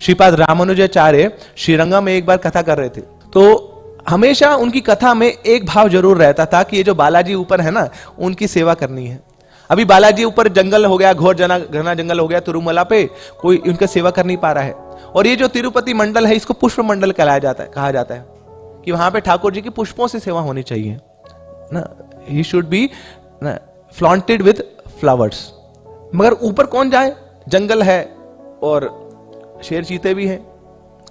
श्रीपाद रामानुजाचार्य श्रीरंगम में एक बार कथा कर रहे थे, तो हमेशा उनकी कथा में एक भाव जरूर रहता था कि ये जो बालाजी ऊपर है ना, उनकी सेवा करनी है। अभी बालाजी ऊपर जंगल हो गया, घोर घना जंगल हो गया तिरुमला पे, कोई उनका सेवा कर नहीं पा रहा है। और ये जो तिरुपति मंडल है, इसको पुष्प मंडल कहा जाता है कि वहां पे ठाकुर जी की पुष्पों से सेवा होनी चाहिए ना, he should be flaunted with flowers. मगर ऊपर कौन जाए, जंगल है और शेर चीते भी हैं,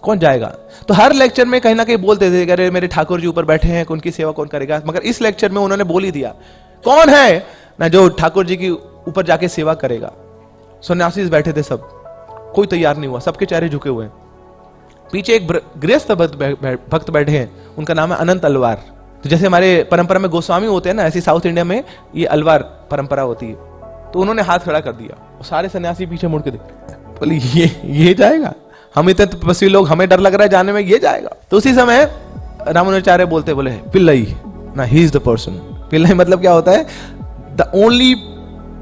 कौन जाएगा? तो हर लेक्चर में कहीं ना कहीं बोलते थे अरे मेरे ठाकुर जी ऊपर बैठे हैं, उनकी सेवा कौन करेगा? मगर इस लेक्चर में उन्होंने बोल ही दिया, कौन है ना जो ठाकुर जी की ऊपर जाके सेवा करेगा? सन्यासी बैठे थे सब, कोई तैयार नहीं हुआ, सबके चेहरे झुके हुए हैं। पीछे एक गृहस्थ भक्त बैठे हैं, उनका नाम है अनंत अलवार। तो जैसे हमारे परंपरा में गोस्वामी होते हैं ना, ऐसी साउथ इंडिया में ये अलवार परंपरा होती है। तो उन्होंने हाथ खड़ा कर दिया, सारे सन्यासी पीछे मुड़ के देख, बोले ये जाएगा? हम इतने तपस्वी लोग, हमें डर लग रहा है जाने में, ये जाएगा? तो उसी समय रामानुजाचार्य बोलते बोले पिल्लई ना, he is the person. Pillai मतलब क्या होता है? The only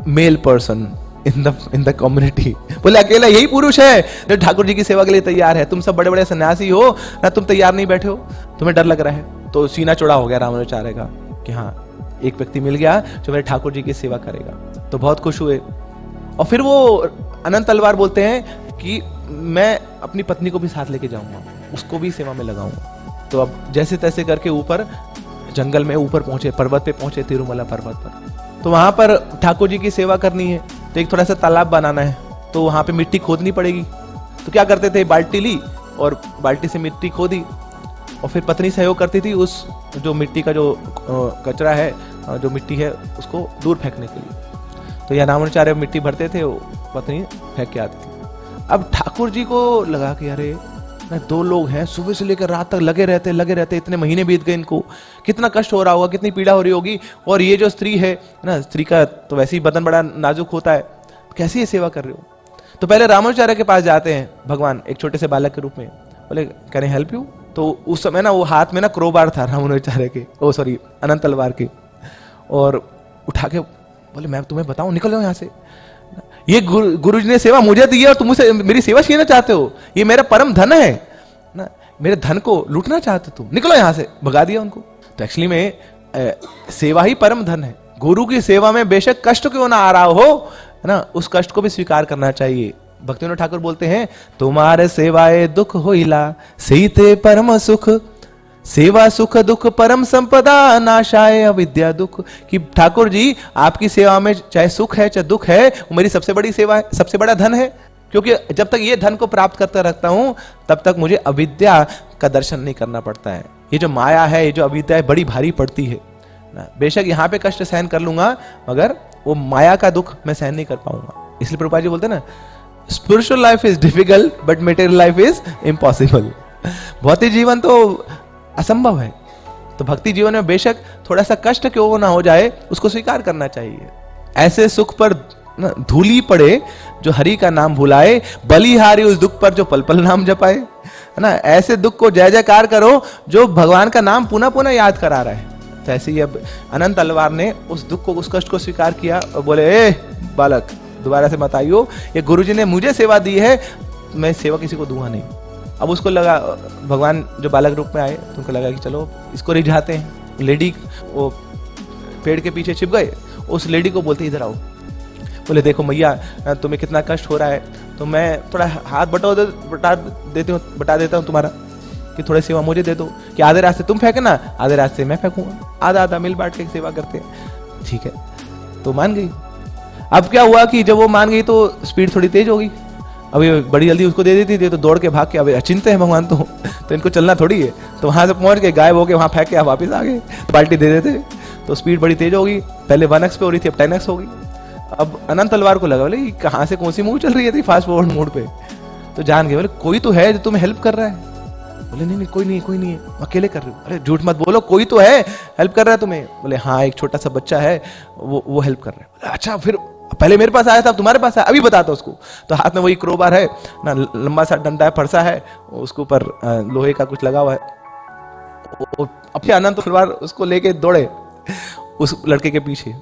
male person in the community. बोले अकेला यही पुरुष है जो ठाकुर जी की सेवा के लिए तैयार है। तुम सब बड़े बड़े सन्यासी हो ना, तुम तैयार नहीं बैठे हो, तुम्हें डर लग रहा है। तो सीना चौड़ा हो गया रामानुजाचार्य का कि हाँ, एक व्यक्ति मिल गया जो मेरे ठाकुर जी की सेवा करेगा। तो बहुत खुश हुए। और फिर वो अनंत तलवार बोलते हैं कि मैं अपनी पत्नी को भी साथ लेके जाऊंगा, उसको भी सेवा में लगाऊंगा। तो अब जैसे तैसे करके ऊपर जंगल में ऊपर पहुंचे, पर्वत पे पहुंचे, तिरुमला पर्वत पर। तो वहां पर ठाकुर जी की सेवा करनी है, तो एक थोड़ा सा तालाब बनाना है, तो वहां पे मिट्टी खोदनी पड़ेगी। तो क्या करते थे, बाल्टी ली और बाल्टी से मिट्टी खोदी, और फिर पत्नी सहयोग करती थी उस जो मिट्टी का जो कचरा है, जो मिट्टी है, उसको दूर फेंकने के लिए। तो यह रामानुजाचार्य मिट्टी भरते थे, वो पत्नी फेंक के आती थी। अब ठाकुर जी को लगा कि अरे दो लोग हैं, सुबह से लेकर रात तक लगे रहते, इतने महीने बीत गए, इनको कितना कष्ट हो रहा होगा, कितनी पीड़ा हो रही होगी। और ये जो स्त्री है ना, स्त्री का तो वैसे ही बदन बड़ा नाजुक होता है, कैसे ये सेवा कर रहे हो? तो पहले रामानुजाचार्य के पास जाते हैं भगवान, एक छोटे से बालक के रूप में, बोले कैन आई हेल्प यू? तो उस समय ना वो हाथ में ना क्रोबार था रामानुजाचार्य के, ओ सॉरी अनंत तलवार के, और उठा के बोले मैं तुम्हें बताऊं, निकल जाओ यहाँ से। ये गुरु जी ने सेवा मुझे दी है और तुम मुझसे मेरी सेवा छीनना चाहते हो, ये मेरा परम धन है ना, मेरे धन को लूटना चाहते हो तुम, निकलो यहां से। भगा दिया उनको। तो एक्चुअली में सेवा ही परम धन है। गुरु की सेवा में बेशक कष्ट क्यों ना आ रहा हो ना, उस कष्ट को भी स्वीकार करना चाहिए। भक्तिविनोद ठाकुर बोलते हैं, तुम्हारे सेवाए दुख होइला सीते परम सुख, सेवा सुख दुख परम संपदा नाशाय अविद्या दुख। कि ठाकुर जी आपकी सेवा में चाहे सुख है चाहे दुख है, वो मेरी सबसे बड़ी सेवा है, सबसे बड़ा धन है। क्योंकि जब तक ये धन को प्राप्त करता रहता हूं, तब तक मुझे अविद्या का दर्शन नहीं करना पड़ता है। ये जो माया है, ये जो अविद्या है, बड़ी भारी पड़ती है ना। बेशक यहाँ पे कष्ट सहन कर लूंगा, मगर वो माया का दुख मैं सहन नहीं कर पाऊंगा। इसलिए प्रभुपाद जी बोलते हैं ना, spiritual life is difficult but material life is impossible. भौतिक जीवन तो असंभव है। तो भक्ति जीवन में बेशक थोड़ा सा कष्ट क्यों ना हो जाए, उसको स्वीकार करना चाहिए। ऐसे सुख पर धूली पड़े जो हरि का नाम भुलाए, बलिहारी उस दुख पर जो पल पल नाम जपाए, है ना। ऐसे दुख को जय जयकार करो जो भगवान का नाम पुनः पुनः याद करा रहा है। तो ऐसे ही अब अनंत तलवार ने उस दुख को, उस कष्ट को स्वीकार किया और बोले, ए बालक दोबारा से मत आइयो, ये गुरुजी ने मुझे सेवा दी है, मैं सेवा किसी को दूंगा नहीं। अब उसको लगा, भगवान जो बालक रूप में आए, तो उनको लगा कि चलो इसको रिझाते हैं। लेडी वो पेड़ के पीछे छिप गए, उस लेडी को बोलते इधर आओ। बोले देखो मैया, तुम्हें कितना कष्ट हो रहा है, तो मैं थोड़ा हाथ बटा देता हूँ तुम्हारा, कि थोड़ी सेवा मुझे दे दो, कि आधे रास्ते तुम फेंकना, आधे रास्ते मैं फेंकूंगा, आधा आधा मिल बांट के सेवा करते हैं। ठीक है, तो मान गई। अब क्या हुआ कि जब वो मान गई तो स्पीड थोड़ी तेज होगी। अभी बड़ी जल्दी उसको दे देती थी तो दौड़ के भाग के, अब अचिंत्य है भगवान तो इनको चलना थोड़ी है। तो वहां से पहुंच के गायब होके वहां फेंक के वापस आ गए, बाल्टी दे देते, तो स्पीड बड़ी तेज होगी। पहले 1x पे हो रही थी, अब 10x हो गई। अब अनंत तलवार को लगा, बोले कहां से कौन सी मूव चल रही है फास्ट फॉरवर्ड मोड पे। तो जान गए, बोले कोई तो है जो तुम्हें हेल्प कर रहा है। बोले नहीं कोई नहीं है, अकेले कर रहे हो। अरे झूठ मत बोलो, कोई तो है हेल्प कर रहा है तुम्हें। बोले हाँ, एक छोटा सा बच्चा है, वो हेल्प कर रहा है। बोले अच्छा, फिर पहले मेरे पास आया था, अब तुम्हारे पास है, अभी बताता उसको। तो हाथ में वही क्रोबार है ना, लंबा सा डंडा है, फरसा है, उसके ऊपर लोहे का कुछ लगा हुआ है। अब अनंत तलवार उसको लेके दौड़े उस लड़के के पीछे,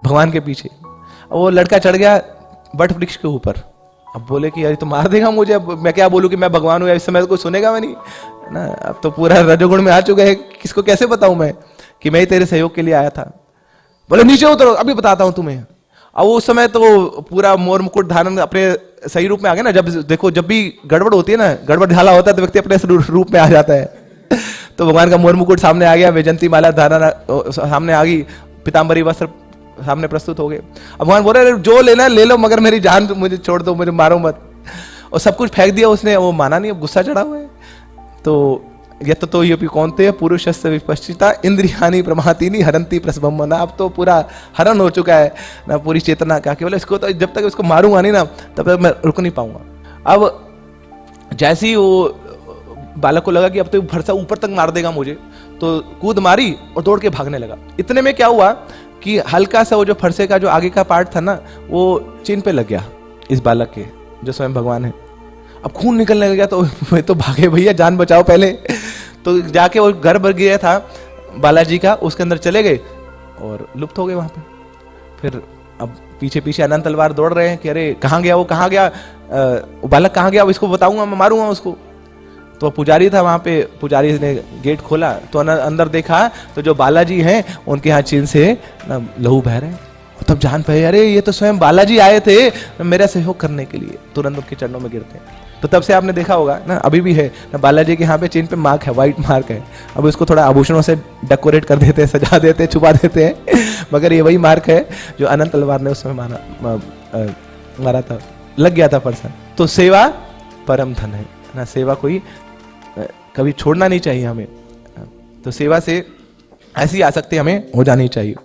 भगवान के पीछे। वो लड़का चढ़ गया वट वृक्ष के ऊपर, अब बोले कि यार तो मार देगा मुझे, अब मैं क्या बोलूं कि मैं भगवान हूं, इस समय तो कोई सुनेगा मैं नहीं, है ना। अब तो पूरा रजोगुण में आ चुका है, किसको कैसे बताऊं मैं कि मैं ही तेरे सहयोग के लिए आया था। बोले नीचे उतरो, अभी बताता हूं तुम्हें। अब उस समय तो पूरा मोर मुकुट धारण अपने सही रूप में आ गया ना। जब देखो, जब भी गड़बड़ होती है ना, गड़बड़ ढाला होता है तो व्यक्ति अपने रूप में आ जाता है। तो भगवान का मोर मुकुट सामने आ गया, वैजंती माला धारण सामने आ गई, पीताम्बरी वस्त्र सामने प्रस्तुत हो गए। अब भगवान बोल रहे जो लेना ले लो, मगर मेरी जान मुझे छोड़ दो, मुझे मारो मत। और सब कुछ फेंक दिया उसने, वो माना नहीं, अब गुस्सा चढ़ा हुआ है। तो यत तो ये कौनते पुरुषस्य विपश्चिता इंद्रियानि प्रमातीनि हरंती प्रसबम्मना। अब तो पूरा हरण हो चुका है ना पूरी चेतना का, केवल इसको तो जब तक इसको मारूंगा नहीं ना तब तक मैं रुक नहीं पाऊंगा। अब जैसे ही वो बालक को लगा कि अब तो फरसा ऊपर तक मार देगा मुझे, तो कूद मारी और दौड़ के भागने लगा। इतने में क्या हुआ कि हल्का सा वो जो फरसे का जो आगे का पार्ट था ना, वो चिन पे लग गया इस बालक के, जो स्वयं भगवान है। अब खून निकलने लग गया, तो वे तो भागे, भैया जान बचाओ पहले। तो जाके वो घर भर गया था बालाजी का, उसके अंदर चले गए और लुप्त हो गए वहां पे। फिर अब पीछे पीछे अनंत तलवार दौड़ रहे हैं कि अरे कहाँ गया वो, कहाँ गया बालक, कहाँ गया, अब इसको बताऊंगा, मैं मारूंगा उसको। तो पुजारी था वहां पे, पुजारी ने गेट खोला तो अंदर देखा तो जो बालाजी हैं उनके यहाँ चिन से लहू बह रहे हैं। तब जान पाए अरे ये तो स्वयं बालाजी आए थे मेरा सहयोग करने के लिए, तुरंत उनके चरणों में गिरते हैं। तो तब से आपने देखा होगा ना, अभी भी है ना, बालाजी के यहाँ पे चिन्ह पे मार्क है, व्हाइट मार्क है। अब इसको थोड़ा आभूषणों से डेकोरेट कर देते हैं, सजा देते हैं, छुपा देते हैं, मगर ये वही मार्क है जो अनंत तलवार ने उसमें मारा था, लग गया था पर्सन। तो सेवा परम धन है ना, सेवा कोई कभी छोड़ना नहीं चाहिए हमें। तो सेवा से ऐसी आसक्ति हमें हो जानी चाहिए।